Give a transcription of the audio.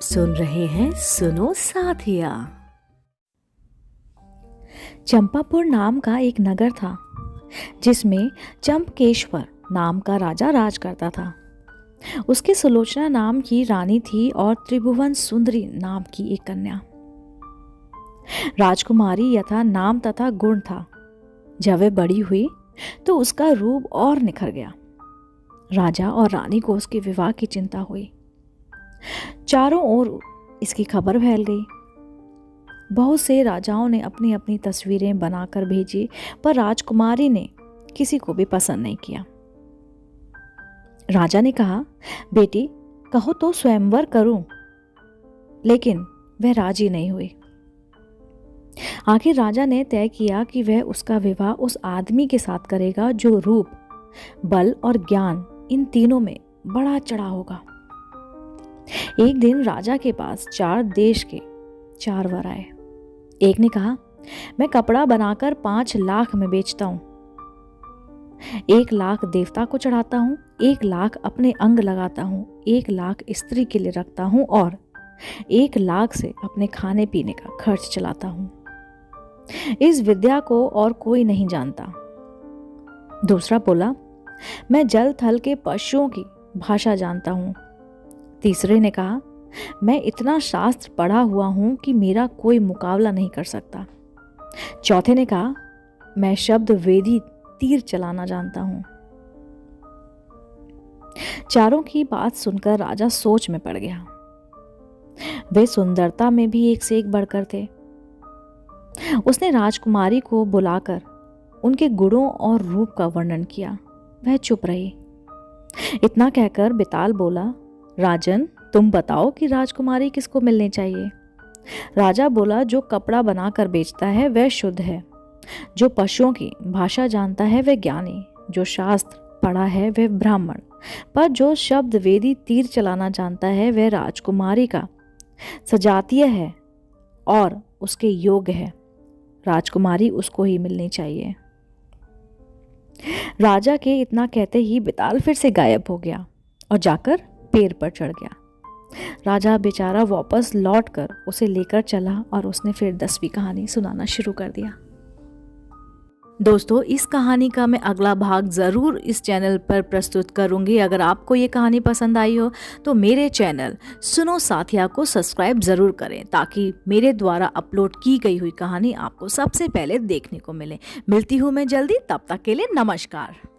सुन रहे हैं सुनो साथिया। चंपापुर नाम का एक नगर था जिसमें चंपकेश्वर नाम का राजा राज करता था। उसकी सुलोचना नाम की रानी थी और त्रिभुवन सुंदरी नाम की एक कन्या। राजकुमारी यथा नाम तथा गुण था। जब वह बड़ी हुई तो उसका रूप और निखर गया। राजा और रानी को उसके विवाह की चिंता हुई। चारों ओर इसकी खबर फैल गई। बहुत से राजाओं ने अपनी अपनी तस्वीरें बनाकर भेजी, पर राजकुमारी ने किसी को भी पसंद नहीं किया। राजा ने कहा, बेटी कहो तो स्वयंवर करूं, लेकिन वह राजी नहीं हुई। आखिर राजा ने तय किया कि वह उसका विवाह उस आदमी के साथ करेगा जो रूप, बल और ज्ञान इन तीनों में बड़ा चढ़ा होगा। एक दिन राजा के पास 4 देश के 4 वर आए। एक ने कहा, मैं कपड़ा बनाकर 5 लाख में बेचता हूं, 1 लाख देवता को चढ़ाता हूं, 1 लाख अपने अंग लगाता हूं, 1 लाख स्त्री के लिए रखता हूं और 1 लाख से अपने खाने पीने का खर्च चलाता हूं। इस विद्या को और कोई नहीं जानता। दूसरा बोला, मैं जल थल के पशुओं की भाषा जानता हूं। तीसरे ने कहा, मैं इतना शास्त्र पढ़ा हुआ हूं कि मेरा कोई मुकाबला नहीं कर सकता। चौथे ने कहा, मैं शब्द वेदी तीर चलाना जानता हूं। चारों की बात सुनकर राजा सोच में पड़ गया। वे सुंदरता में भी एक से एक बढ़कर थे। उसने राजकुमारी को बुलाकर उनके गुणों और रूप का वर्णन किया। वह चुप रही। इतना कहकर बिताल बोला, राजन तुम बताओ कि राजकुमारी किसको मिलनी चाहिए। राजा बोला, जो कपड़ा बनाकर बेचता है वह शुद्ध है, जो पशुओं की भाषा जानता है वह ज्ञानी, जो शास्त्र पढ़ा है वह ब्राह्मण, पर जो शब्द वेदी तीर चलाना जानता है वह राजकुमारी का सजातीय है और उसके योग्य है। राजकुमारी उसको ही मिलनी चाहिए। राजा के इतना कहते ही बिताल फिर से गायब हो गया और जाकर पेड़ पर चढ़ गया। राजा बेचारा वापस लौटकर उसे लेकर चला और उसने फिर 10वीं कहानी सुनाना शुरू कर दिया। दोस्तों, इस कहानी का मैं अगला भाग ज़रूर इस चैनल पर प्रस्तुत करूंगी। अगर आपको ये कहानी पसंद आई हो तो मेरे चैनल सुनो साथिया को सब्सक्राइब ज़रूर करें, ताकि मेरे द्वारा अपलोड की गई हुई कहानी आपको सबसे पहले देखने को मिले। मिलती हूँ मैं जल्दी, तब तक के लिए नमस्कार।